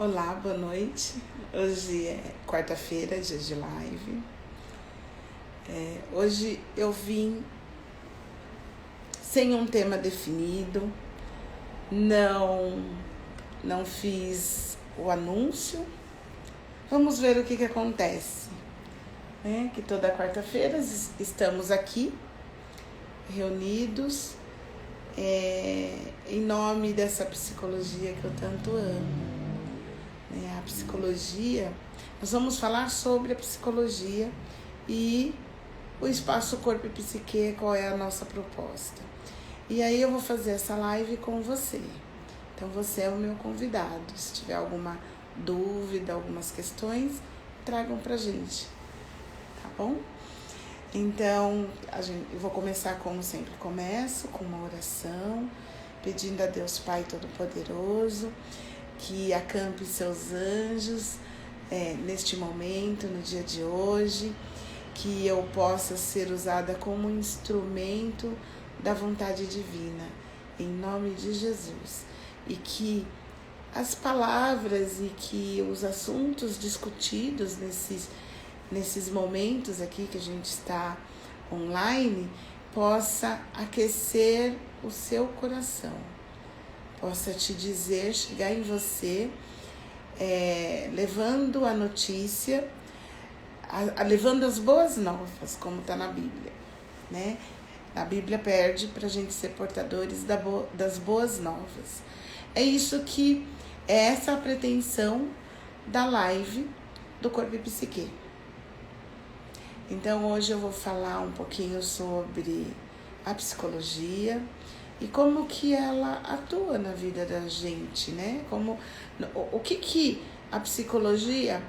Olá, boa noite. Hoje é quarta-feira, dia de live. Hoje eu vim sem um tema definido, não fiz o anúncio. Vamos ver o que acontece. Que toda quarta-feira estamos aqui, reunidos, em nome dessa psicologia que eu tanto amo. A psicologia, nós vamos falar sobre a psicologia e o espaço corpo e psique, qual é a nossa proposta. E aí eu vou fazer essa live com você. Então você é o meu convidado. Se tiver alguma dúvida, algumas questões, tragam pra gente, tá bom? Então, eu vou começar como sempre começo, com uma oração, pedindo a Deus Pai Todo-Poderoso, que acampe seus anjos neste momento, no dia de hoje, que eu possa ser usada como instrumento da vontade divina, em nome de Jesus. E que as palavras e que os assuntos discutidos nesses momentos aqui que a gente está online, possa aquecer o seu coração, possa te dizer, chegar em você, levando a notícia, levando as boas novas, como está na Bíblia, né? A Bíblia pede para a gente ser portadores das boas novas. É isso que é essa a pretensão da live do Corpo e Psique. Então hoje eu vou falar um pouquinho sobre a psicologia e como que ela atua na vida da gente, né? O que a psicologia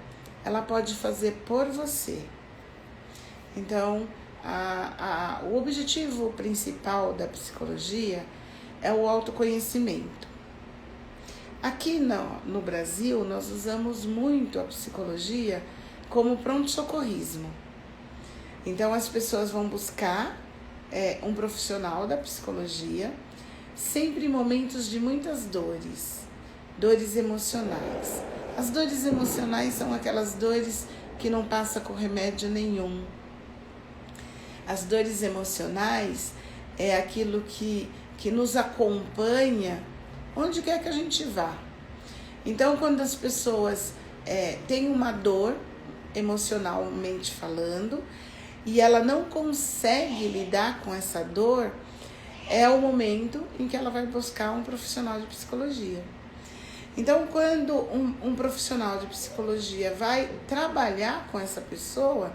ela pode fazer por você. Então, o objetivo principal da psicologia é o autoconhecimento. Aqui no Brasil, nós usamos muito a psicologia como pronto-socorrismo. Então, as pessoas vão buscar um profissional da psicologia, sempre em momentos de muitas dores emocionais. As dores emocionais são aquelas dores que não passam com remédio nenhum. As dores emocionais é aquilo que nos acompanha onde quer que a gente vá. Então, quando as pessoas têm uma dor, emocionalmente falando, e ela não consegue lidar com essa dor, é o momento em que ela vai buscar um profissional de psicologia. Então, quando um profissional de psicologia vai trabalhar com essa pessoa,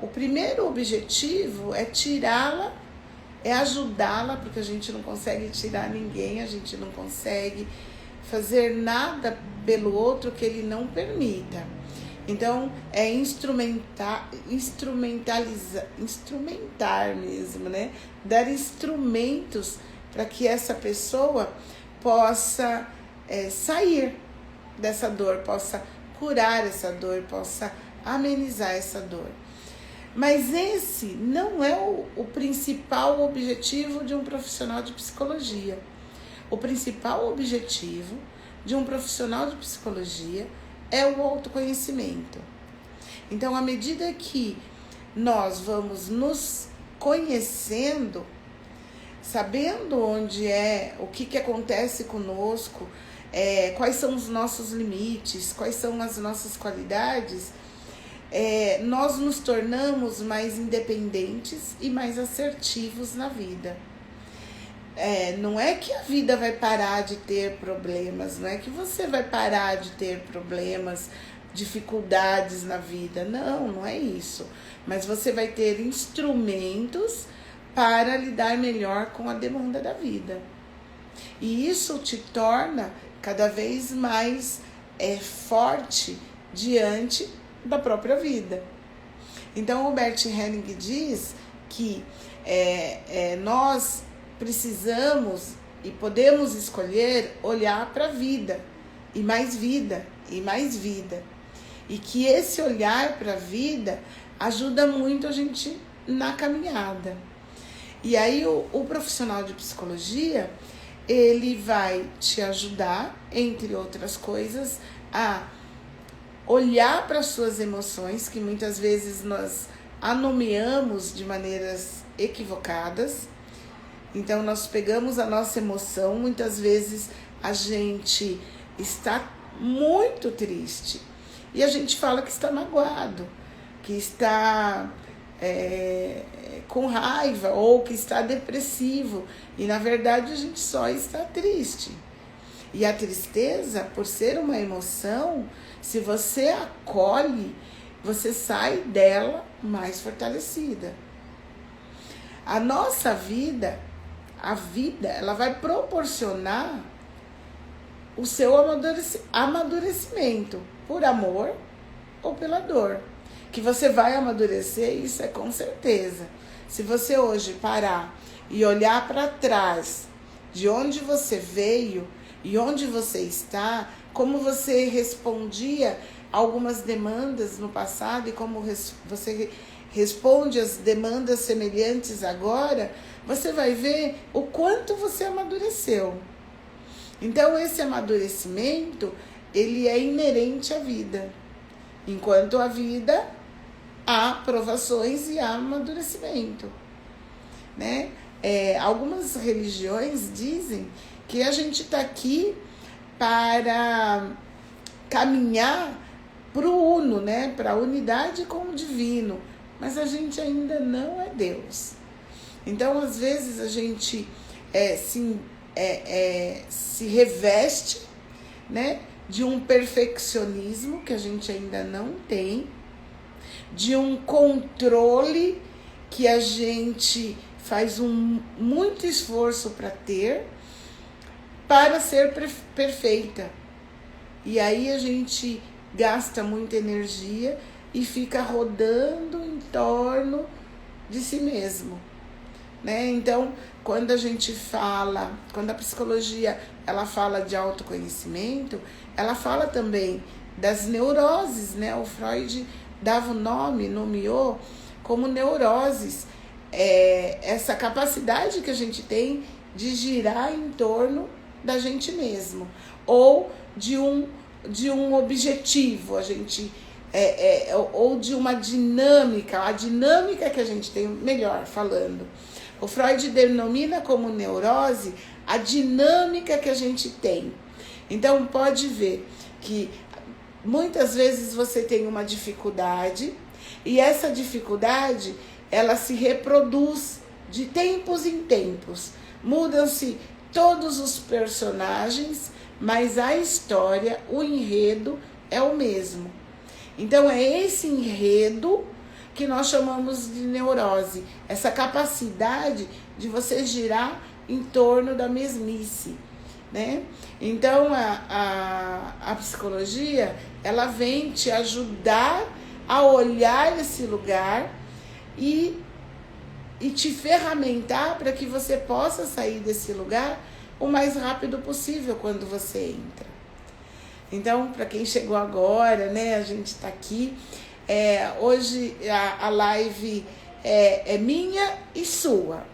o primeiro objetivo é tirá-la, é ajudá-la, porque a gente não consegue tirar ninguém, a gente não consegue fazer nada pelo outro que ele não permita. Então, é instrumentar mesmo, né? Dar instrumentos para que essa pessoa possa sair dessa dor, possa curar essa dor, possa amenizar essa dor. Mas esse não é o principal objetivo de um profissional de psicologia. O principal objetivo de um profissional de psicologia é o autoconhecimento. Então, à medida que nós vamos nos conhecendo, sabendo onde o que acontece conosco, quais são os nossos limites, quais são as nossas qualidades, nós nos tornamos mais independentes e mais assertivos na vida. Não é que a vida vai parar de ter problemas, não é que você vai parar de ter problemas, dificuldades na vida, não é isso. Mas você vai ter instrumentos para lidar melhor com a demanda da vida. E isso te torna cada vez mais forte diante da própria vida. Então, o Bert Helling diz que nós precisamos e podemos escolher olhar para a vida, e mais vida, e mais vida. E que esse olhar para a vida ajuda muito a gente na caminhada. E aí o profissional de psicologia, ele vai te ajudar, entre outras coisas, a olhar para as suas emoções, que muitas vezes nós a nomeamos de maneiras equivocadas. Então nós pegamos a nossa emoção, muitas vezes a gente está muito triste e a gente fala que está magoado, que está com raiva ou que está depressivo, e na verdade a gente só está triste. E a tristeza, por ser uma emoção, se você acolhe, você sai dela mais fortalecida. A nossa vida, ela vai proporcionar o seu amadurecimento, por amor ou pela dor. Que você vai amadurecer, isso é com certeza. Se você hoje parar e olhar para trás, de onde você veio e onde você está, como você respondia algumas demandas no passado e como você responde as demandas semelhantes agora, você vai ver o quanto você amadureceu. Então, esse amadurecimento, ele é inerente à vida. Enquanto a vida, há provações e há amadurecimento, né? Algumas religiões dizem que a gente está aqui para caminhar para o uno, né? Para a unidade com o divino, mas a gente ainda não é Deus. Então, às vezes, a gente se reveste, né, de um perfeccionismo que a gente ainda não tem, de um controle que a gente faz muito esforço para ter, para ser perfeita. E aí a gente gasta muita energia e fica rodando em torno de si mesmo, né? Então, quando a psicologia ela fala de autoconhecimento, ela fala também das neuroses, né? O Freud dava o nomeou como neuroses, essa capacidade que a gente tem de girar em torno da gente mesmo, ou de um objetivo, ou de uma dinâmica, a dinâmica que a gente tem, melhor falando. O Freud denomina como neurose a dinâmica que a gente tem. Então, pode ver que muitas vezes você tem uma dificuldade e essa dificuldade, ela se reproduz de tempos em tempos. Mudam-se todos os personagens, mas a história, o enredo é o mesmo. Então, é esse enredo que nós chamamos de neurose, essa capacidade de você girar em torno da mesmice, né? Então, a psicologia, ela vem te ajudar a olhar esse lugar e te ferramentar para que você possa sair desse lugar o mais rápido possível quando você entra. Então, para quem chegou agora, né, a gente está aqui. Hoje a live é minha e sua.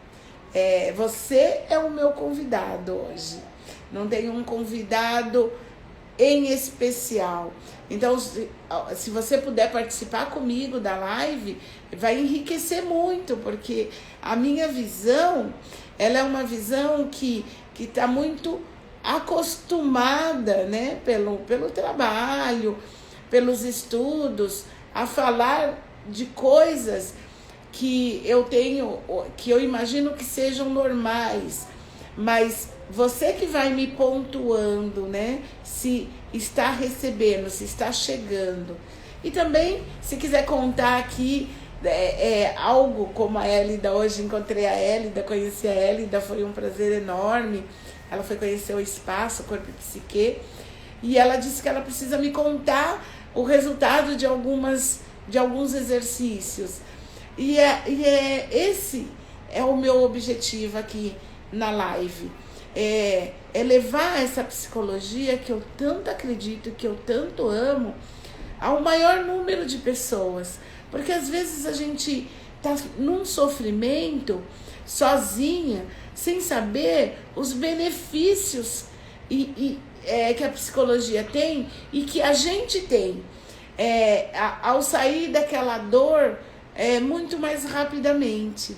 Você é o meu convidado hoje. Não tem um convidado em especial. Então, se você puder participar comigo da live, vai enriquecer muito, porque a minha visão, ela é uma visão que está muito acostumada, né, pelo trabalho, pelos estudos, a falar de coisas que eu imagino que sejam normais, mas você que vai me pontuando, né, se está recebendo, se está chegando. E também, se quiser contar aqui algo como a Hélida, hoje encontrei a Hélida, conheci a Hélida, foi um prazer enorme. Ela foi conhecer o espaço, o corpo e psique, e ela disse que ela precisa me contar o resultado de alguns exercícios. E esse é o meu objetivo aqui na live. É levar essa psicologia que eu tanto acredito, que eu tanto amo, ao maior número de pessoas. Porque às vezes a gente está num sofrimento, sozinha, sem saber os benefícios que a psicologia tem e que a gente tem. Ao sair daquela dor muito mais rapidamente.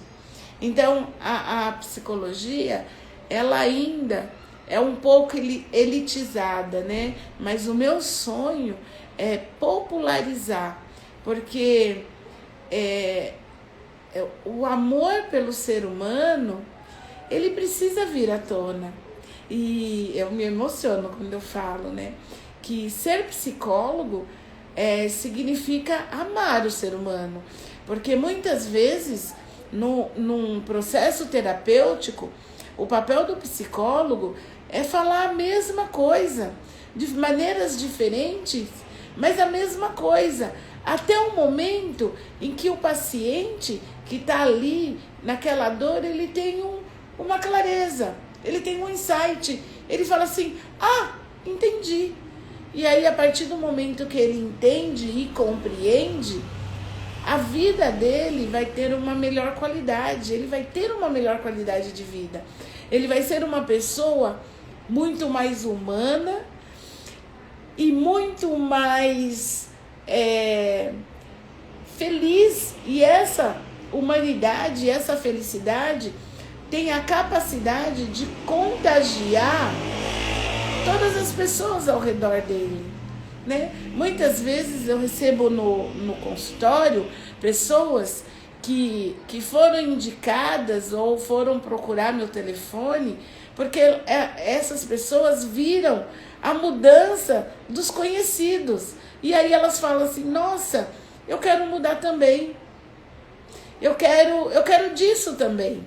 Então, a psicologia, ela ainda é um pouco elitizada, né? Mas o meu sonho é popularizar, porque o amor pelo ser humano, ele precisa vir à tona. E eu me emociono quando eu falo, né? Que ser psicólogo significa amar o ser humano. Porque muitas vezes, num processo terapêutico, o papel do psicólogo é falar a mesma coisa, de maneiras diferentes, mas a mesma coisa. Até o momento em que o paciente que está ali, naquela dor, ele tem uma clareza, ele tem um insight, ele fala assim, entendi. E aí, a partir do momento que ele entende e compreende, a vida dele vai ter uma melhor qualidade, ele vai ter uma melhor qualidade de vida. Ele vai ser uma pessoa muito mais humana e muito mais feliz. E essa humanidade, essa felicidade tem a capacidade de contagiar todas as pessoas ao redor dele, né? Muitas vezes eu recebo no consultório pessoas que foram indicadas ou foram procurar meu telefone porque essas pessoas viram a mudança dos conhecidos. E aí elas falam assim, nossa, eu quero mudar também. Eu quero disso também.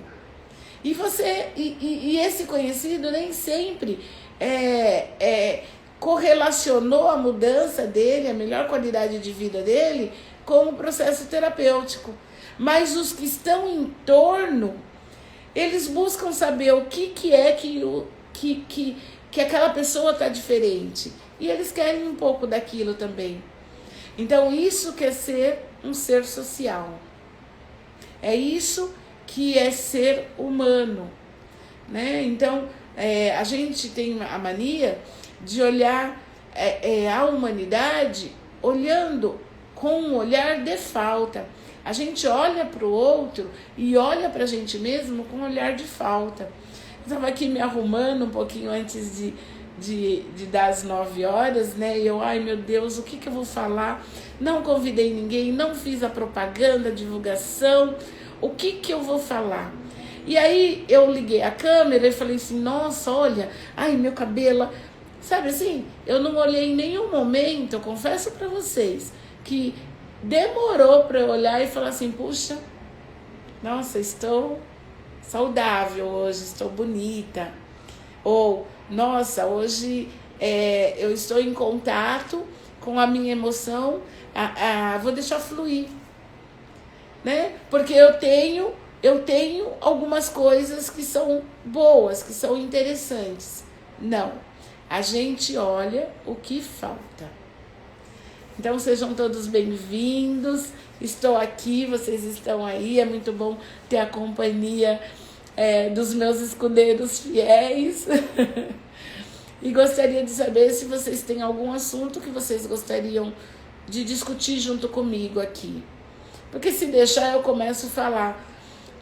E esse conhecido nem sempre correlacionou a mudança dele, a melhor qualidade de vida dele, com o processo terapêutico. Mas os que estão em torno, eles buscam saber o que é que aquela pessoa está diferente. E eles querem um pouco daquilo também. Então, isso que é ser um ser social. É isso que é ser humano, né? Então, a gente tem a mania de olhar a humanidade olhando com um olhar de falta. A gente olha para o outro e olha para a gente mesmo com um olhar de falta. Eu estava aqui me arrumando um pouquinho antes de dar as 9 horas, né? E eu, ai meu Deus, o que eu vou falar? Não convidei ninguém, não fiz a propaganda, a divulgação. O que eu vou falar? E aí eu liguei a câmera e falei assim, nossa, olha, ai meu cabelo, sabe assim? Eu não olhei em nenhum momento, eu confesso para vocês, que demorou para eu olhar e falar assim, puxa, nossa, estou saudável hoje, estou bonita. Ou, nossa, hoje eu estou em contato com a minha emoção, vou deixar fluir, né? Porque eu tenho algumas coisas que são boas, que são interessantes. Não, a gente olha o que falta. Então, sejam todos bem-vindos. Estou aqui, vocês estão aí. É muito bom ter a companhia dos meus escudeiros fiéis. E gostaria de saber se vocês têm algum assunto que vocês gostariam de discutir junto comigo aqui. Porque se deixar, eu começo a falar.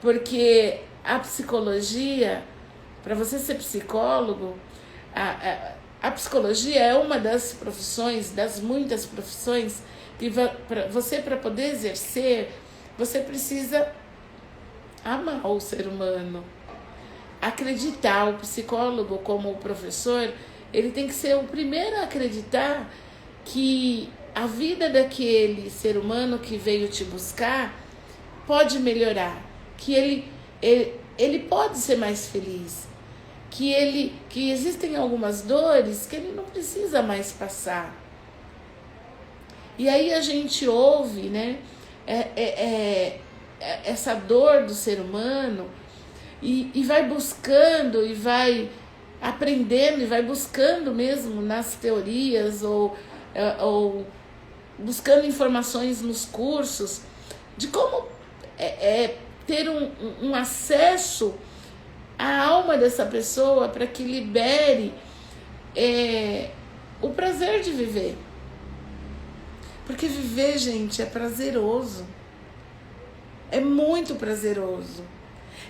Porque a psicologia, para você ser psicólogo, a psicologia é uma das profissões, das muitas profissões, que para poder exercer, você precisa amar o ser humano. Acreditar, o psicólogo como o professor, ele tem que ser o primeiro a acreditar que a vida daquele ser humano que veio te buscar pode melhorar, que ele pode ser mais feliz, que existem algumas dores que ele não precisa mais passar. E aí a gente ouve, né, essa dor do ser humano e vai buscando e vai aprendendo e vai buscando mesmo nas teorias ou buscando informações nos cursos de como ter um acesso à alma dessa pessoa para que libere o prazer de viver. Porque viver, gente, é prazeroso. É muito prazeroso.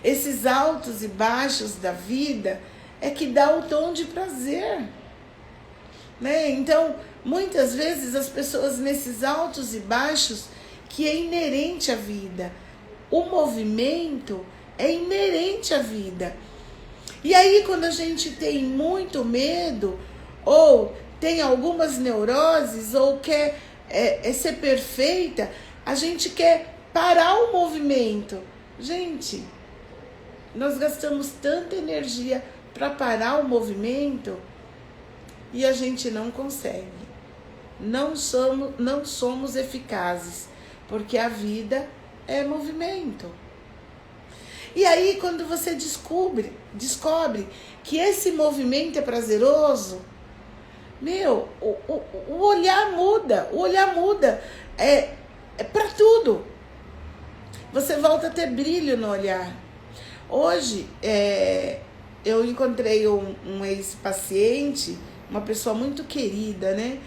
Esses altos e baixos da vida é que dá o tom de prazer, né? Então, muitas vezes as pessoas nesses altos e baixos que é inerente à vida. O movimento é inerente à vida. E aí, quando a gente tem muito medo, ou tem algumas neuroses, ou quer ser perfeita, a gente quer parar o movimento. Gente, nós gastamos tanta energia para parar o movimento e a gente não consegue. Não somos eficazes, porque a vida é movimento. E aí, quando você descobre que esse movimento é prazeroso, o olhar muda. O olhar muda é para tudo. Você volta a ter brilho no olhar. Hoje, eu encontrei um ex-paciente, uma pessoa muito querida, né?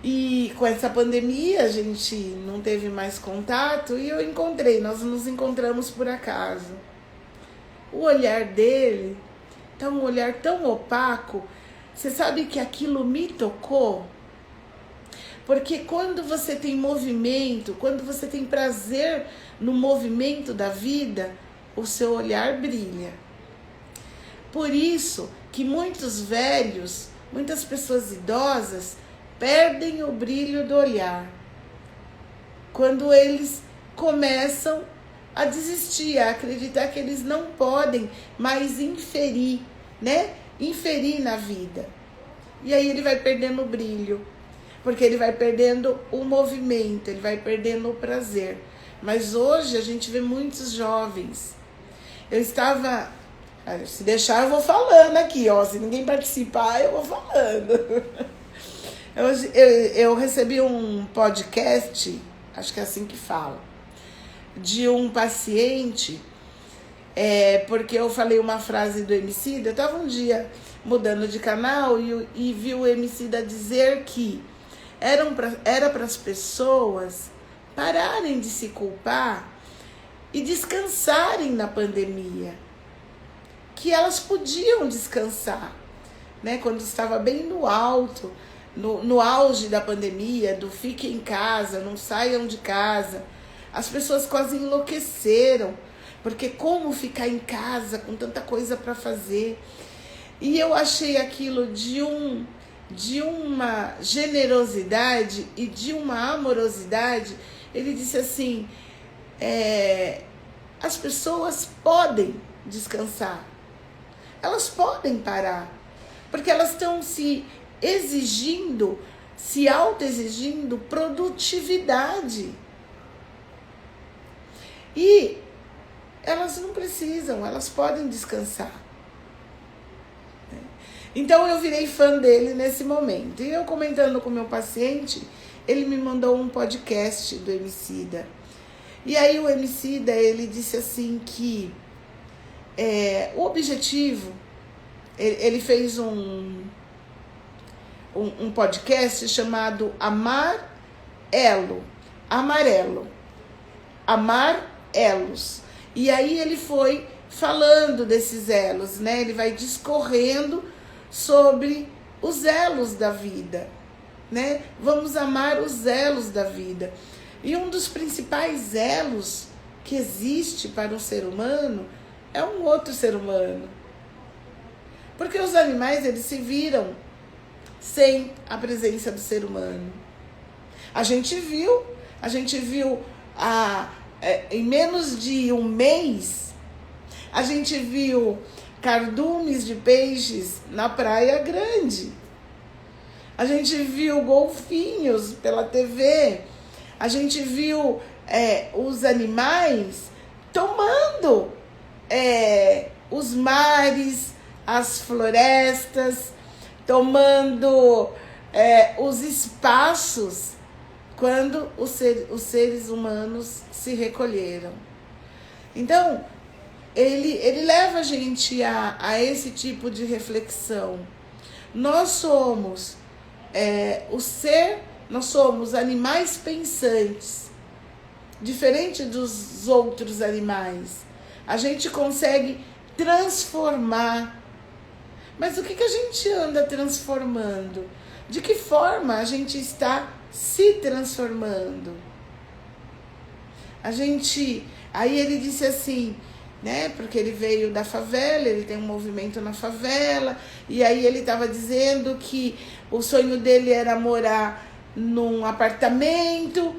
E com essa pandemia a gente não teve mais contato e nós nos encontramos por acaso. O olhar dele tá um olhar tão opaco. Você sabe que aquilo me tocou? Porque quando você tem movimento, quando você tem prazer no movimento da vida, o seu olhar brilha. Por isso que muitos velhos, muitas pessoas idosas, perdem o brilho do olhar. Quando eles começam a desistir, a acreditar que eles não podem mais inferir, né? Inferir na vida. E aí ele vai perdendo o brilho, porque ele vai perdendo o movimento, ele vai perdendo o prazer. Mas hoje a gente vê muitos jovens. Se deixar eu vou falando aqui, ó. Se ninguém participar, eu vou falando. Eu recebi um podcast, acho que é assim que fala, de um paciente, porque eu falei uma frase do Emicida. Eu estava um dia mudando de canal e vi o Emicida dizer que era para as pessoas pararem de se culpar e descansarem na pandemia, que elas podiam descansar, né? Quando estava bem no alto, no auge da pandemia, do fique em casa, não saiam de casa, as pessoas quase enlouqueceram, porque como ficar em casa com tanta coisa para fazer? E eu achei aquilo de uma generosidade e de uma amorosidade. Ele disse assim, as pessoas podem descansar, elas podem parar, porque elas estão se exigindo, se auto-exigindo produtividade. E elas não precisam, elas podem descansar. Então eu virei fã dele nesse momento. E eu comentando com o meu paciente, ele me mandou um podcast do Emicida. E aí o Emicida, ele disse assim que o objetivo, ele fez um podcast chamado Amar Elos. E aí ele foi falando desses elos, né? Ele vai discorrendo sobre os elos da vida, né? Vamos amar os elos da vida. E um dos principais elos que existe para um ser humano é um outro ser humano. Porque os animais, eles se viram sem a presença do ser humano. A gente viu em menos de um mês, a gente viu cardumes de peixes na Praia Grande. A gente viu golfinhos pela TV. A gente viu os animais tomando os mares, as florestas, tomando os espaços quando os seres humanos se recolheram. Então, ele leva a gente a esse tipo de reflexão. Nós somos nós somos animais pensantes, diferente dos outros animais. A gente consegue transformar. Mas o que a gente anda transformando? De que forma a gente está se transformando? Aí ele disse assim, né? Porque ele veio da favela, ele tem um movimento na favela, e aí ele estava dizendo que o sonho dele era morar num apartamento,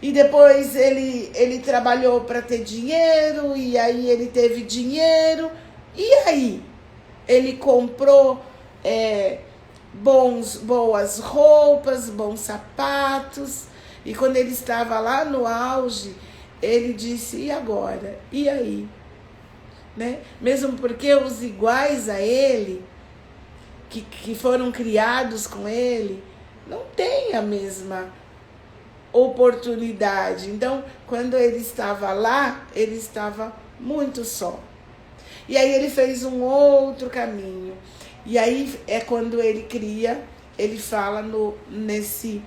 e depois ele trabalhou para ter dinheiro, e aí ele teve dinheiro, e aí ele comprou boas roupas, bons sapatos, e quando ele estava lá no auge, ele disse, e agora? E aí? Né? Mesmo porque os iguais a ele, que foram criados com ele, não têm a mesma oportunidade. Então, quando ele estava lá, ele estava muito só. E aí ele fez um outro caminho. E aí é quando ele cria, ele fala nesse...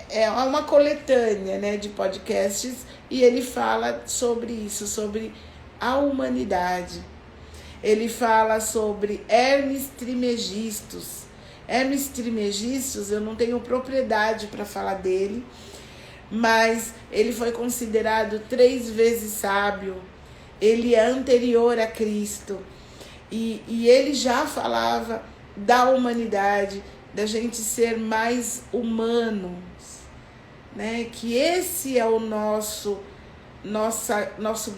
É uma coletânea, né, de podcasts, e ele fala sobre isso, sobre a humanidade. Ele fala sobre Hermes Trismegistus. Hermes Trismegistus, eu não tenho propriedade para falar dele, mas ele foi considerado 3 vezes sábio. Ele é anterior a Cristo. E ele já falava da humanidade, da gente ser mais humanos, né? Que esse é o nosso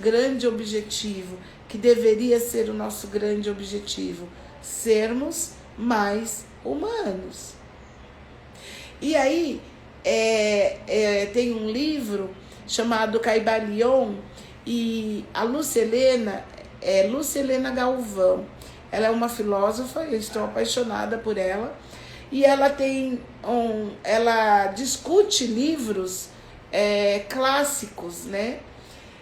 grande objetivo, que deveria ser o nosso grande objetivo, sermos mais humanos. E aí tem um livro chamado Caibalion, e a Lucilena Lucilena Galvão, ela é uma filósofa, eu estou apaixonada por ela, e ela ela discute livros clássicos, né?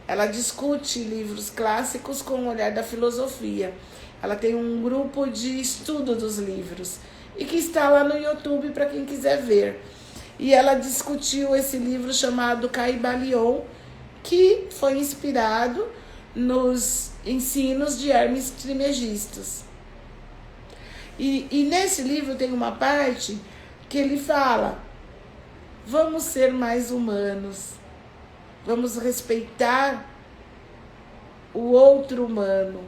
Ela discute livros clássicos com o olhar da filosofia. Ela tem um grupo de estudo dos livros, e que está lá no YouTube para quem quiser ver. E ela discutiu esse livro chamado Caibalion, que foi inspirado nos ensinos de Hermes Trismegistus. E nesse livro tem uma parte que ele fala: vamos ser mais humanos, vamos respeitar o outro humano.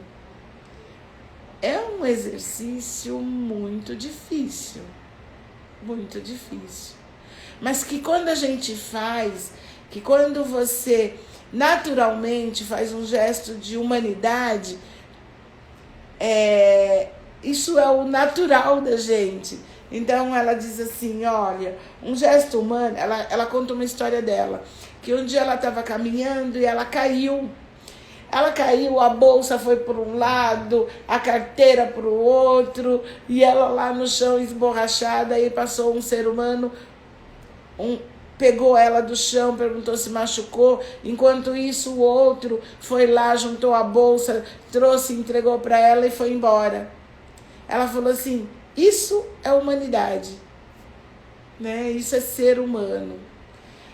É um exercício muito difícil, mas que quando a gente faz, que quando você naturalmente faz um gesto de humanidade, isso é o natural da gente. Então ela diz assim, olha, um gesto humano, ela conta uma história dela, que um dia ela estava caminhando e ela caiu, a bolsa foi por um lado, a carteira para o outro, e ela lá no chão esborrachada, aí passou um ser humano, pegou ela do chão, perguntou se machucou. Enquanto isso, o outro foi lá, juntou a bolsa, trouxe, entregou para ela e foi embora. Ela falou assim, isso é humanidade, né? Isso é ser humano.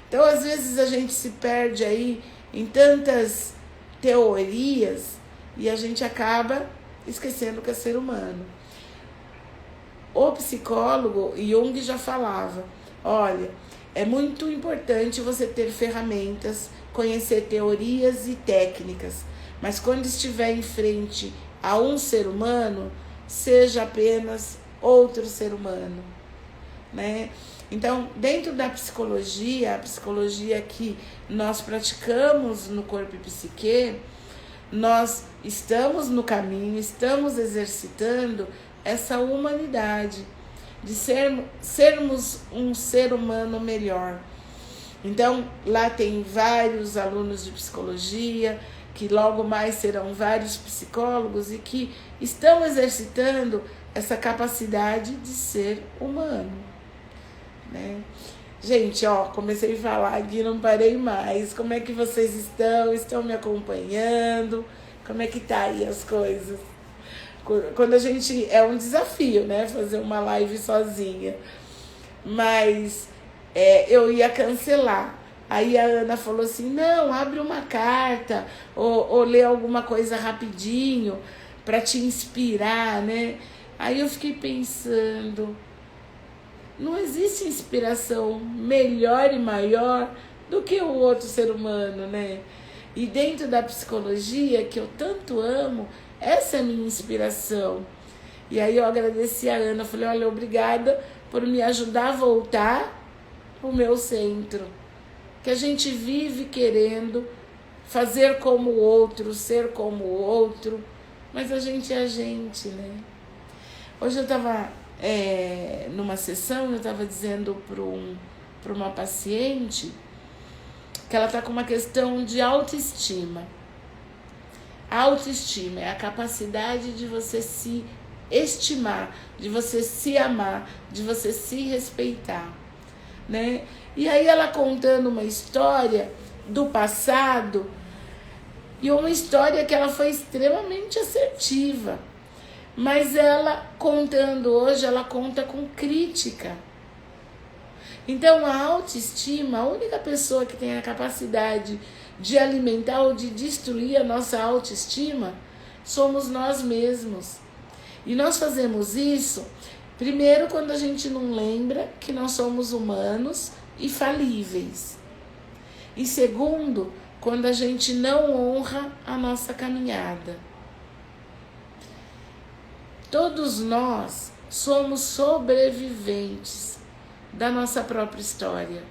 Então, às vezes, a gente se perde aí em tantas teorias e a gente acaba esquecendo que é ser humano. O psicólogo Jung já falava, olha, é muito importante você ter ferramentas, conhecer teorias e técnicas, mas quando estiver em frente a um ser humano, seja apenas outro ser humano, né? Então, dentro da psicologia, a psicologia que nós praticamos no Corpo e Psique, nós estamos no caminho, estamos exercitando essa humanidade, de sermos um ser humano melhor. Então, lá tem vários alunos de psicologia, que logo mais serão vários psicólogos e que estão exercitando essa capacidade de ser humano, né? Gente, comecei a falar aqui, não parei mais. Como é que vocês estão? Estão me acompanhando? Como é que tá aí as coisas? Quando a gente... É um desafio, né? Fazer uma live sozinha. Mas eu ia cancelar. Aí a Ana falou assim, não, abre uma carta ou lê alguma coisa rapidinho para te inspirar, né? Aí eu fiquei pensando, não existe inspiração melhor e maior do que o outro ser humano, né? E dentro da psicologia, que eu tanto amo, essa é a minha inspiração. E aí eu agradeci a Ana, falei, olha, obrigada por me ajudar a voltar pro meu centro. Que a gente vive querendo fazer como o outro, ser como o outro, mas a gente é a gente, né? Hoje eu estava numa sessão, eu estava dizendo para uma paciente que ela está com uma questão de autoestima. A autoestima é a capacidade de você se estimar, de você se amar, de você se respeitar, né? E aí ela contando uma história do passado, e uma história que ela foi extremamente assertiva, mas ela contando hoje, ela conta com crítica. Então a autoestima, a única pessoa que tem a capacidade de alimentar ou de destruir a nossa autoestima, somos nós mesmos. E nós fazemos isso, primeiro, quando a gente não lembra que nós somos humanos e falíveis. E segundo, quando a gente não honra a nossa caminhada. Todos nós somos sobreviventes da nossa própria história.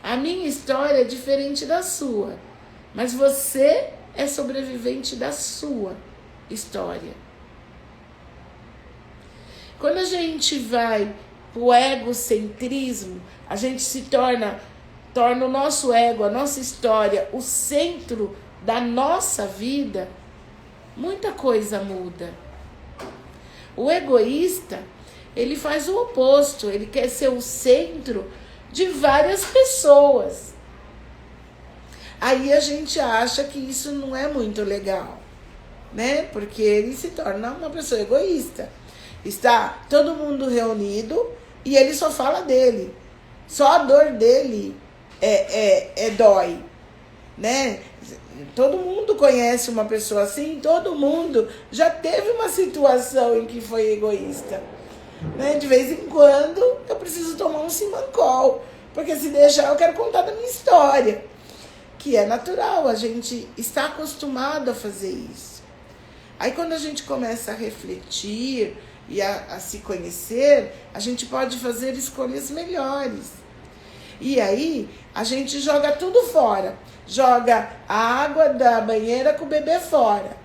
A minha história é diferente da sua, mas você é sobrevivente da sua história. Quando a gente vai pro egocentrismo, a gente se torna o nosso ego, a nossa história, o centro da nossa vida, muita coisa muda. O egoísta, ele faz o oposto, ele quer ser o centro de várias pessoas. Aí a gente acha que isso não é muito legal, né? Porque ele se torna uma pessoa egoísta. Está todo mundo reunido e ele só fala dele. Só a dor dele dói, né? Todo mundo conhece uma pessoa assim, todo mundo já teve uma situação em que foi egoísta, né? De vez em quando eu preciso tomar um Simancol, porque se deixar eu quero contar da minha história, que é natural, a gente está acostumado a fazer isso. Aí quando a gente começa a refletir e a se conhecer, a gente pode fazer escolhas melhores. E aí a gente joga tudo fora. Joga a água da banheira com o bebê fora.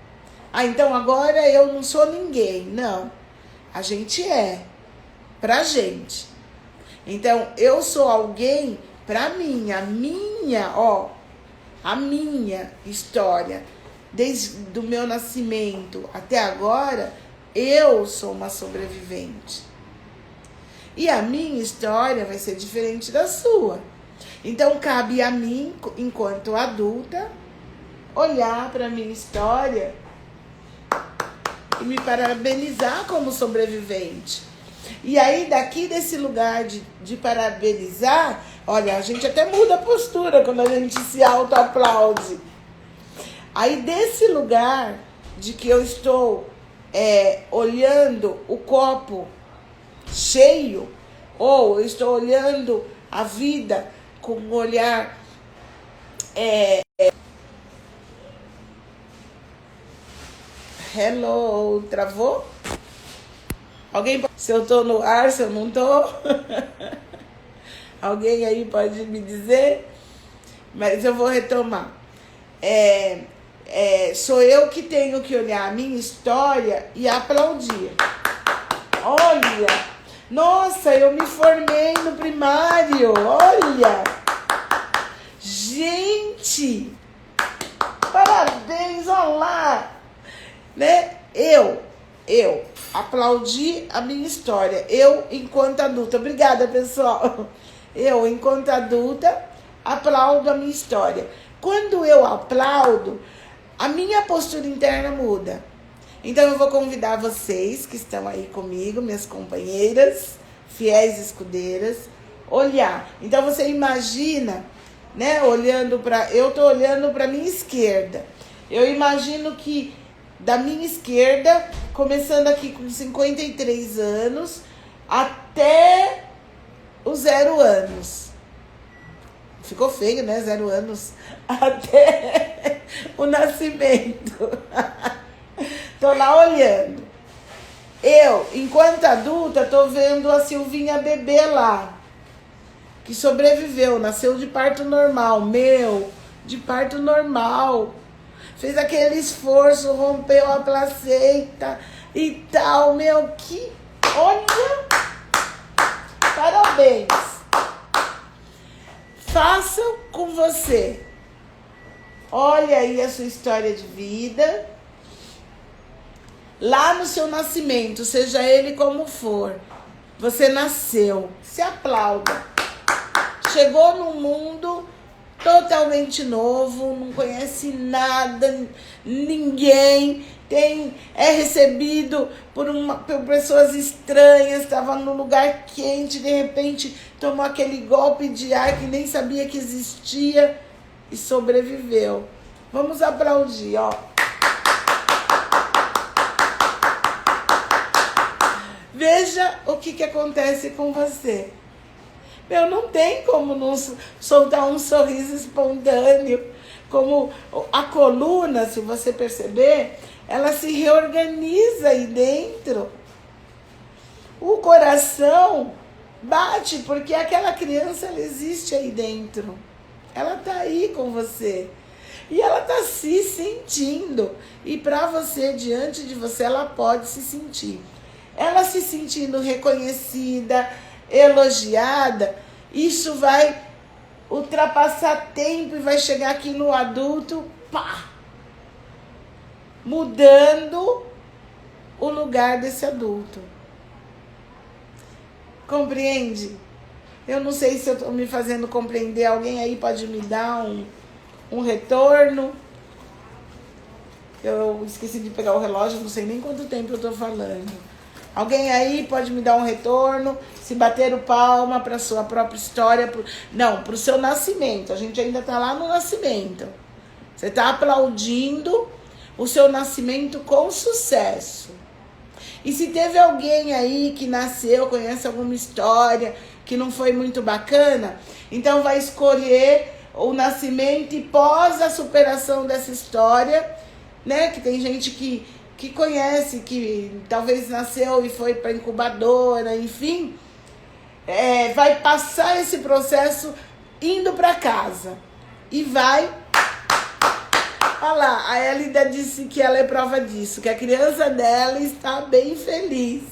Ah, então agora eu não sou ninguém. Não. A gente é. Pra gente. Então eu sou alguém pra mim. A minha história. Desde o meu nascimento até agora, eu sou uma sobrevivente. E a minha história vai ser diferente da sua. Então, cabe a mim, enquanto adulta, olhar para a minha história e me parabenizar como sobrevivente. E aí, daqui desse lugar de parabenizar, olha, a gente até muda a postura quando a gente se autoaplaude. Aí, desse lugar de que eu estou olhando o copo cheio, ou eu estou olhando a vida com um olhar hello, travou? Alguém, se eu tô no ar, se eu não tô? Alguém aí pode me dizer? Mas eu vou retomar. Sou eu que tenho que olhar a minha história e aplaudir. Olha, nossa, eu me formei no primário, olha. Gente, parabéns, olha lá. Né? Eu aplaudi a minha história. Eu, enquanto adulta, obrigada, pessoal. Eu, enquanto adulta, aplaudo a minha história. Quando eu aplaudo, a minha postura interna muda. Então eu vou convidar vocês que estão aí comigo, minhas companheiras, fiéis escudeiras, olhar. Então você imagina, né, olhando para, eu tô olhando para minha esquerda. Eu imagino que da minha esquerda, começando aqui com 53 anos, até os 0 anos. Ficou feio, né? 0 anos. Até o nascimento. Tô lá olhando. Eu, enquanto adulta, tô vendo a Silvinha bebê lá. Que sobreviveu, nasceu de parto normal. De parto normal. Fez aquele esforço, rompeu a placenta e tal. Que... Olha! Parabéns! Façam com você. Olha aí a sua história de vida. Lá no seu nascimento, seja ele como for, você nasceu. Se aplauda. Chegou num mundo totalmente novo, não conhece nada, ninguém, é recebido por pessoas estranhas, estava num lugar quente, de repente tomou aquele golpe de ar que nem sabia que existia e sobreviveu. Vamos aplaudir, ó. Veja o que acontece com você. Meu, não tem como não soltar um sorriso espontâneo. Como a coluna, se você perceber, ela se reorganiza aí dentro. O coração bate porque aquela criança, ela existe aí dentro. Ela tá aí com você. E ela tá se sentindo. E para você, diante de você, ela pode se sentir. Ela se sentindo reconhecida, elogiada, isso vai ultrapassar tempo e vai chegar aqui no adulto, pá, mudando o lugar desse adulto. Compreende? Eu não sei se eu estou me fazendo compreender. Alguém aí pode me dar um retorno? Eu esqueci de pegar o relógio, não sei nem quanto tempo eu estou falando. Alguém aí pode me dar um retorno? Se bater o palma para a sua própria história. Não, para o seu nascimento. A gente ainda está lá no nascimento. Você está aplaudindo o seu nascimento com sucesso. E se teve alguém aí que nasceu, conhece alguma história que não foi muito bacana, então vai escolher o nascimento e pós a superação dessa história, né? Que tem gente que conhece, que talvez nasceu e foi para incubadora, enfim, vai passar esse processo indo para casa. E vai... Olha lá, a Elida disse que ela é prova disso, que a criança dela está bem feliz.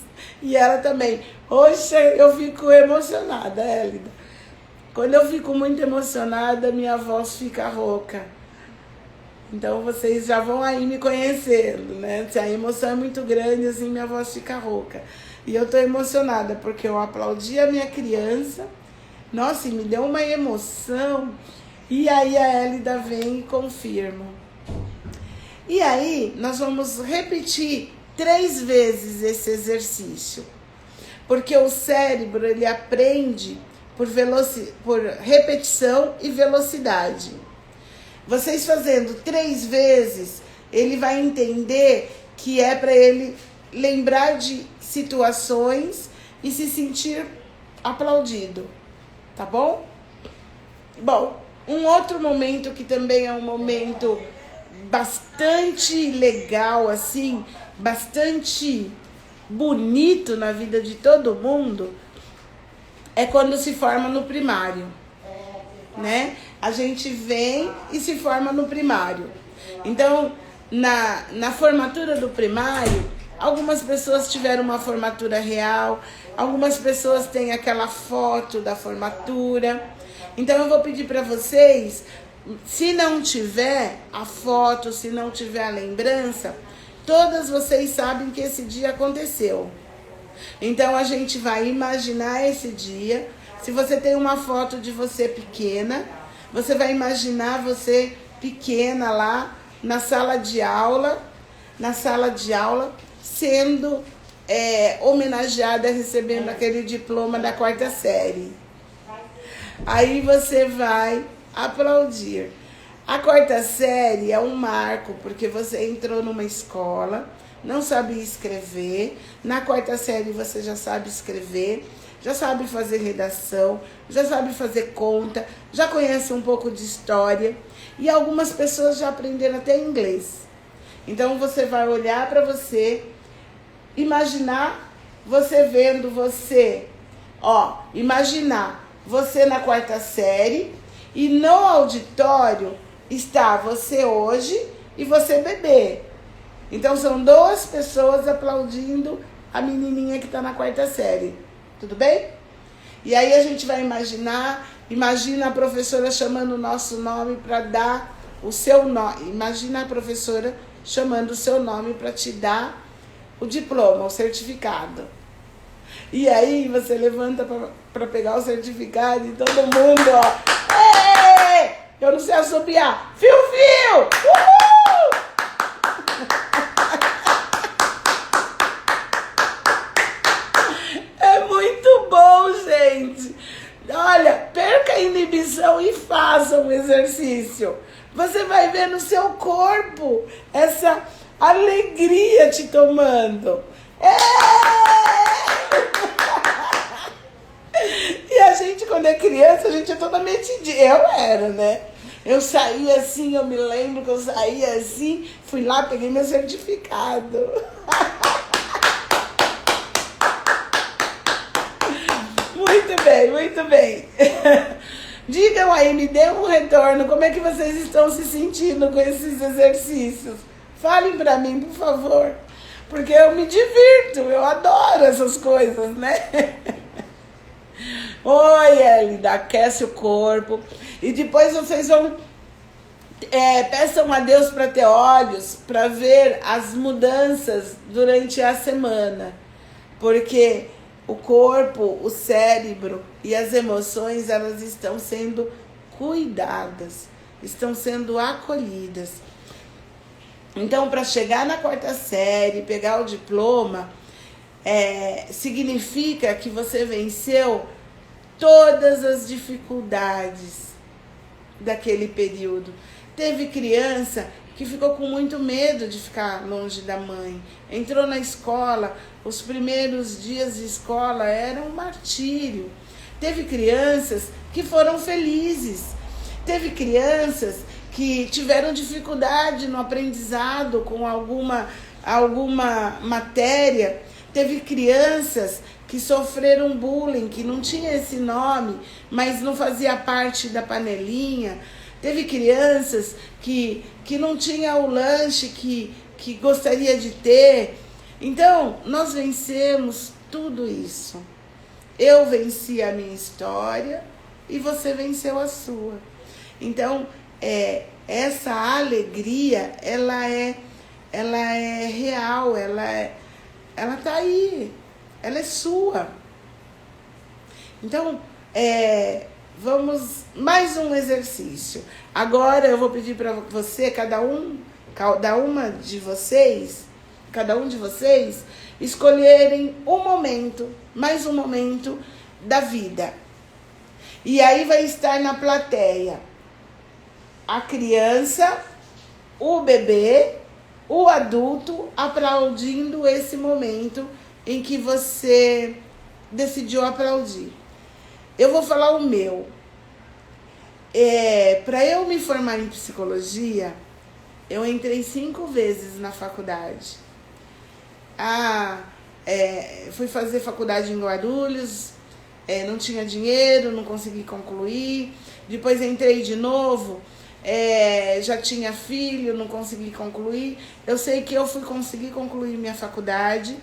E ela também. Poxa, eu fico emocionada, Elida. Quando eu fico muito emocionada, minha voz fica rouca. Então vocês já vão aí me conhecendo, né? Se a emoção é muito grande, assim, minha voz fica rouca. E eu tô emocionada, porque eu aplaudi a minha criança. Nossa, e me deu uma emoção. E aí a Elida vem e confirma. E aí nós vamos repetir 3 vezes esse exercício. Porque o cérebro, ele aprende por repetição e velocidade. Vocês fazendo 3 vezes, ele vai entender que é para ele lembrar de situações e se sentir aplaudido, tá bom? Bom, um outro momento que também é um momento bastante legal, assim, bastante bonito na vida de todo mundo, é quando se forma no primário, né? A gente vem e se forma no primário. Então, na formatura do primário, algumas pessoas tiveram uma formatura real, algumas pessoas têm aquela foto da formatura. Então, eu vou pedir para vocês, se não tiver a foto, se não tiver a lembrança, todas vocês sabem que esse dia aconteceu. Então, a gente vai imaginar esse dia. Se você tem uma foto de você pequena, você vai imaginar você pequena lá, na sala de aula, sendo homenageada, recebendo aquele diploma da 4ª série. Aí você vai aplaudir. A 4ª série é um marco, porque você entrou numa escola, não sabia escrever. Na 4ª série você já sabe escrever, já sabe fazer redação, já sabe fazer conta, já conhece um pouco de história. E algumas pessoas já aprenderam até inglês. Então você vai olhar para você, imaginar você vendo você, imaginar você na 4ª série e no auditório está você hoje e você bebê. Então são 2 pessoas aplaudindo a menininha que está na 4ª série. Tudo bem? E aí a gente vai imagina a professora chamando o nosso nome para dar o seu nome. Imagina a professora chamando o seu nome para te dar o diploma, o certificado. E aí você levanta para pegar o certificado e todo mundo, Ei! Eu não sei assobiar. Fiu, fiu! Uhul! É muito bom, gente. Olha, perca a inibição e faça um exercício. Você vai ver no seu corpo essa alegria te tomando. E a gente, quando é criança, a gente é toda metidinha. Eu era, né? Eu saía assim, eu me lembro que eu saía assim, fui lá, peguei meu certificado. Muito bem, muito bem. Digam aí, me dê um retorno, como é que vocês estão se sentindo com esses exercícios? Falem pra mim, por favor, porque eu me divirto, eu adoro essas coisas, né? Oi, Elida, aquece o corpo. E depois vocês vão, peçam a Deus para ter olhos, para ver as mudanças durante a semana. Porque o corpo, o cérebro e as emoções, elas estão sendo cuidadas, estão sendo acolhidas. Então, para chegar na 4ª série, pegar o diploma, significa que você venceu todas as dificuldades daquele período. Teve criança que ficou com muito medo de ficar longe da mãe. Entrou na escola, os primeiros dias de escola eram um martírio. Teve crianças que foram felizes. Teve crianças que tiveram dificuldade no aprendizado com alguma matéria. Teve crianças que sofreram bullying, que não tinha esse nome, mas não fazia parte da panelinha. Teve crianças que não tinha o lanche que gostaria de ter. Então, nós vencemos tudo isso. Eu venci a minha história e você venceu a sua. Então, essa alegria, ela é real, ela tá aí, ela é sua. Então, vamos mais um exercício. Agora eu vou pedir para você, cada um de vocês, escolherem um momento, mais um momento da vida. E aí vai estar na plateia a criança, o bebê, o adulto aplaudindo esse momento em que você decidiu aplaudir. Eu vou falar o meu. Para eu me formar em psicologia, eu entrei 5 vezes na faculdade. Fui fazer faculdade em Guarulhos, não tinha dinheiro, não consegui concluir. Depois entrei de novo, já tinha filho, não consegui concluir. Eu sei que eu fui conseguir concluir minha faculdade,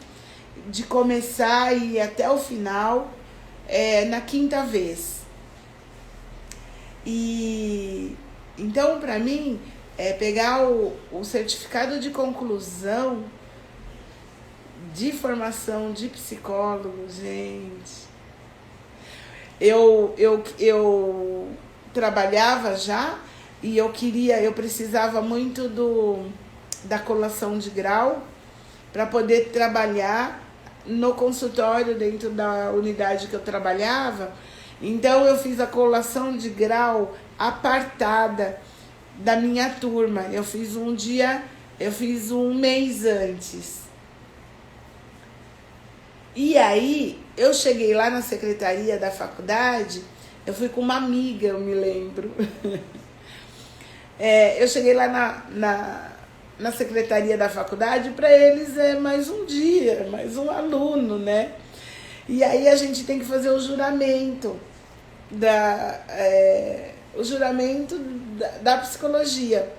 de começar e ir até o final, na 5ª vez. E então, para mim, pegar o certificado de conclusão de formação de psicólogo, gente. Eu trabalhava já e eu precisava muito da colação de grau para poder trabalhar no consultório dentro da unidade que eu trabalhava. Então eu fiz a colação de grau apartada da minha turma. Eu fiz um mês antes. E aí eu cheguei lá na secretaria da faculdade, eu fui com uma amiga, eu me lembro. Eu cheguei lá na secretaria da faculdade, para eles é mais um dia, mais um aluno, né? E aí a gente tem que fazer o juramento da psicologia.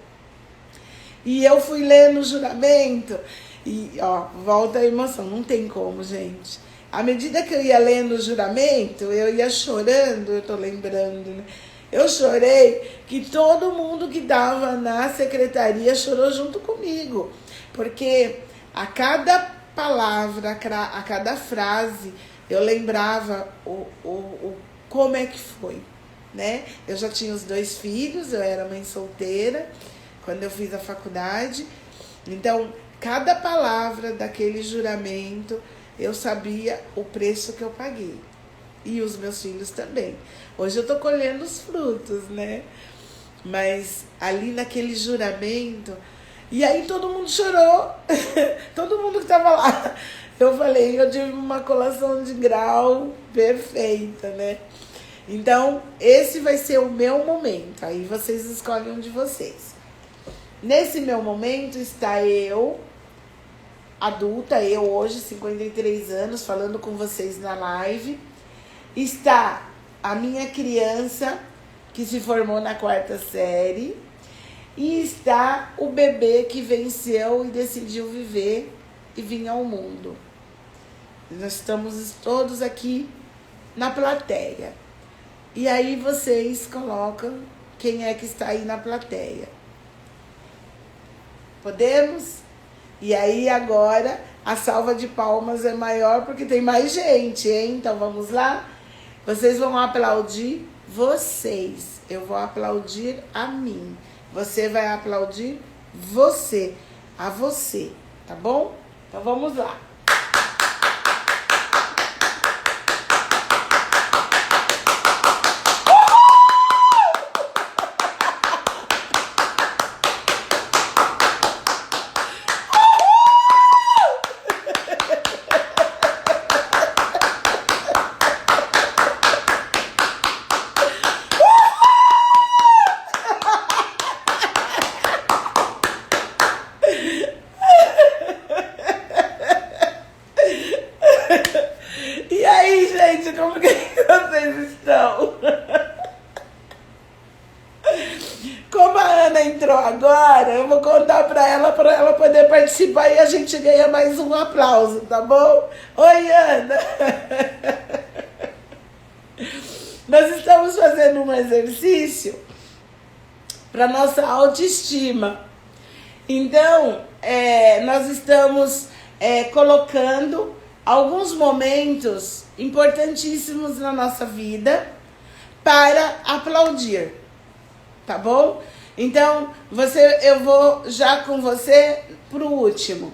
E eu fui lendo o juramento e, ó, volta a emoção, não tem como, gente. À medida que eu ia lendo o juramento, eu ia chorando, eu tô lembrando, né? Eu chorei que todo mundo que estava na secretaria chorou junto comigo. Porque a cada palavra, a cada frase, eu lembrava como é que foi, né? Eu já tinha os 2 filhos, eu era mãe solteira quando eu fiz a faculdade. Então, cada palavra daquele juramento, eu sabia o preço que eu paguei. E os meus filhos também. Hoje eu tô colhendo os frutos, né? Mas ali naquele juramento... E aí todo mundo chorou. Todo mundo que tava lá. Eu falei, eu tive uma colação de grau perfeita, né? Então, esse vai ser o meu momento. Aí vocês escolhem um de vocês. Nesse meu momento está eu, adulta, eu hoje, 53 anos, falando com vocês na live. Está a minha criança, que se formou na 4ª série. E está o bebê que venceu e decidiu viver e vir ao mundo. Nós estamos todos aqui na plateia. E aí vocês colocam quem é que está aí na plateia. Podemos? E aí agora a salva de palmas é maior porque tem mais gente, hein? Então vamos lá? Vocês vão aplaudir vocês. Eu vou aplaudir a mim. Você vai aplaudir a você, tá bom? Então vamos lá. E aí, gente, como que vocês estão? Como a Ana entrou agora, eu vou contar para ela poder participar e a gente ganha mais um aplauso, tá bom? Oi, Ana! Nós estamos fazendo um exercício para nossa autoestima. Então, nós estamos colocando alguns momentos importantíssimos na nossa vida para aplaudir, tá bom? Então, eu vou já com você pro último.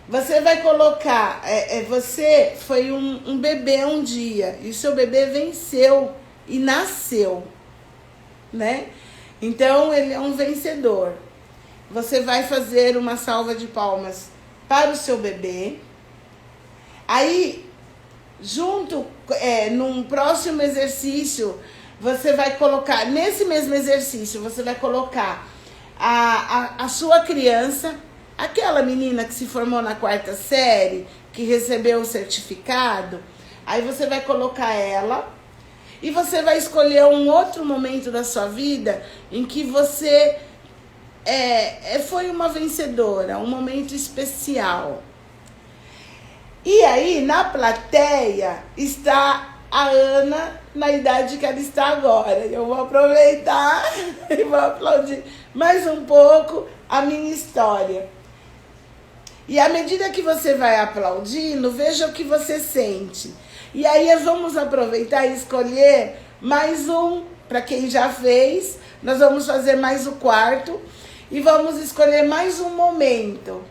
Você vai colocar, você foi um bebê um dia, e o seu bebê venceu e nasceu, né? Então, ele é um vencedor. Você vai fazer uma salva de palmas para o seu bebê. Aí, num próximo exercício, você vai colocar, nesse mesmo exercício, você vai colocar a sua criança, aquela menina que se formou na 4ª série, que recebeu o certificado, aí você vai colocar ela e você vai escolher um outro momento da sua vida em que você foi uma vencedora, um momento especial. E aí, na plateia, está a Ana na idade que ela está agora. Eu vou aproveitar e vou aplaudir mais um pouco a minha história. E à medida que você vai aplaudindo, veja o que você sente. E aí vamos aproveitar e escolher mais um para quem já fez, nós vamos fazer mais o quarto e vamos escolher mais um momento.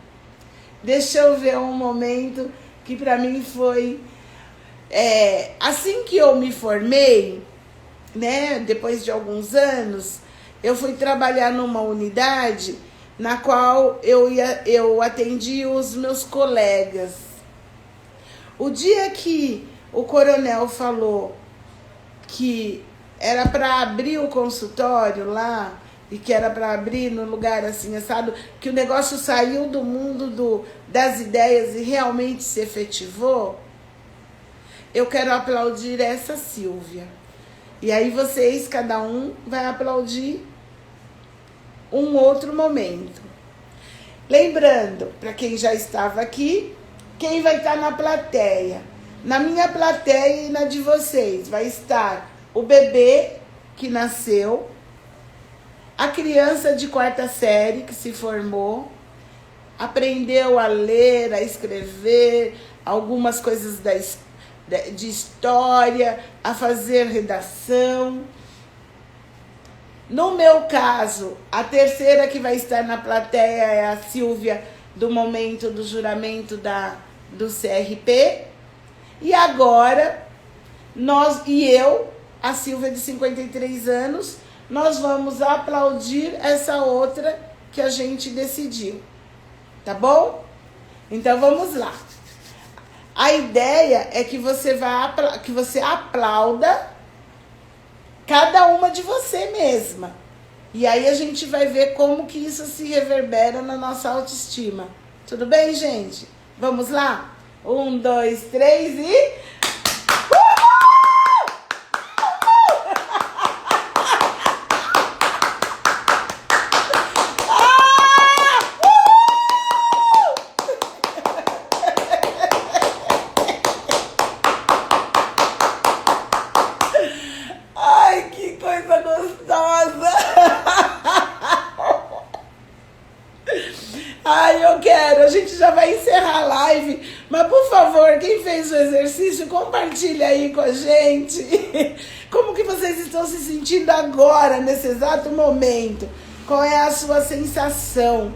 Deixa eu ver um momento que para mim foi... assim que eu me formei, né, depois de alguns anos, eu fui trabalhar numa unidade na qual eu atendi os meus colegas. O dia que o coronel falou que era para abrir o consultório lá, e que era para abrir no lugar assim, assado, que o negócio saiu do mundo das ideias e realmente se efetivou, eu quero aplaudir essa Silvia. E aí vocês, cada um, vai aplaudir um outro momento. Lembrando, para quem já estava aqui, quem vai estar na plateia? Na minha plateia e na de vocês vai estar o bebê que nasceu, a criança de 4ª série que se formou, aprendeu a ler, a escrever, algumas coisas de história, a fazer redação. No meu caso, a terceira que vai estar na plateia é a Silvia, do momento do juramento do CRP. E agora, a Silvia de 53 anos, nós vamos aplaudir essa outra que a gente decidiu. Tá bom? Então vamos lá. A ideia é que você aplauda cada uma de você mesma. E aí a gente vai ver como que isso se reverbera na nossa autoestima. Tudo bem, gente? Vamos lá? 1, 2, 3 e... Ai, que coisa gostosa! Ai, eu quero. A gente já vai encerrar a live, mas por favor, quem fez o exercício, compartilha aí com a gente. Como que vocês estão se sentindo agora, nesse exato momento? Qual é a sua sensação?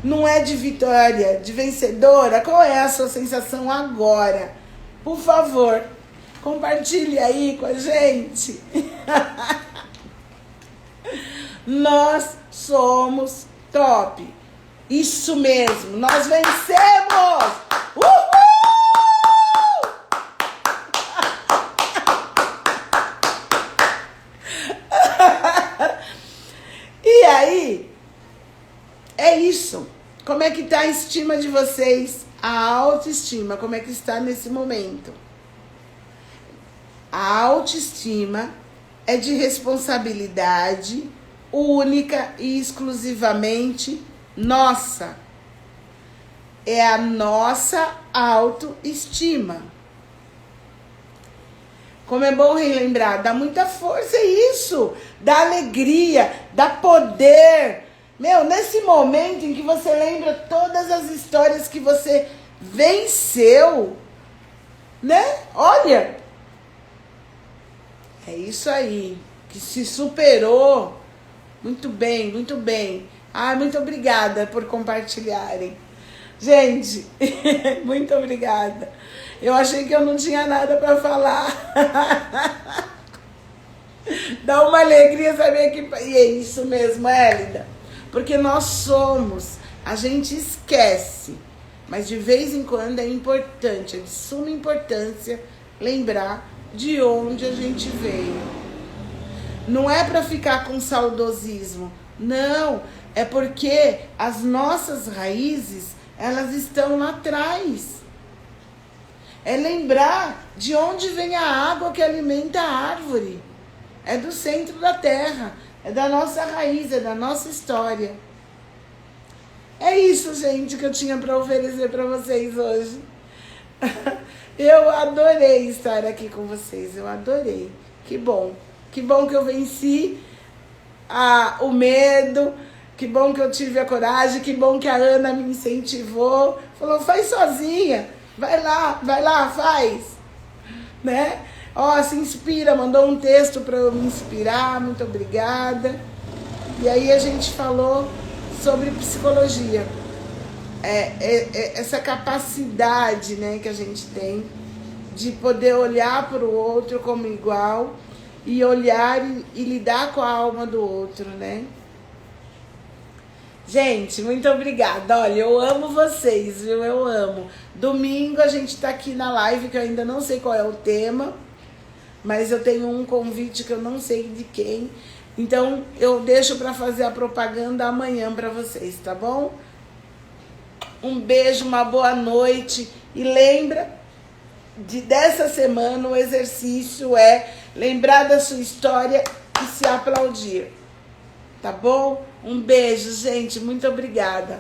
Não é de vitória, de vencedora? Qual é a sua sensação agora? Por favor, compartilhe aí com a gente. Nós somos top. Isso mesmo, nós vencemos! Uhul! E aí, é isso. Como é que tá a estima de vocês? A autoestima, como é que está nesse momento? A autoestima é de responsabilidade única e exclusivamente nossa. É a nossa autoestima. Como é bom relembrar, dá muita força isso, dá alegria, dá poder. Meu, nesse momento em que você lembra todas as histórias que você venceu, né? Olha, é isso aí, que se superou. Muito bem, muito bem. Ai, muito obrigada por compartilharem. Gente, muito obrigada. Eu achei que eu não tinha nada para falar. Dá uma alegria saber que... E é isso mesmo, Hélida. Porque nós somos, a gente esquece. Mas de vez em quando é importante, é de suma importância lembrar de onde a gente veio. Não é para ficar com saudosismo, não. É porque as nossas raízes, elas estão lá atrás. É lembrar de onde vem a água que alimenta a árvore. É do centro da terra, é da nossa raiz, é da nossa história. É isso, gente, que eu tinha para oferecer para vocês hoje. Eu adorei estar aqui com vocês, eu adorei. Que bom que eu venci o medo, que bom que eu tive a coragem, que bom que a Ana me incentivou. Falou, faz sozinha, vai lá, faz. Né? Ó, se inspira, mandou um texto para eu me inspirar, muito obrigada. E aí a gente falou sobre psicologia. Essa capacidade, né, que a gente tem de poder olhar para o outro como igual e olhar e lidar com a alma do outro, né? Gente, muito obrigada. Olha, eu amo vocês, viu? Eu amo. Domingo a gente tá aqui na live, que eu ainda não sei qual é o tema, mas eu tenho um convite que eu não sei de quem. Então, eu deixo para fazer a propaganda amanhã para vocês, tá bom? Um beijo, uma boa noite. E lembra, dessa semana o exercício é lembrar da sua história e se aplaudir. Tá bom? Um beijo, gente. Muito obrigada.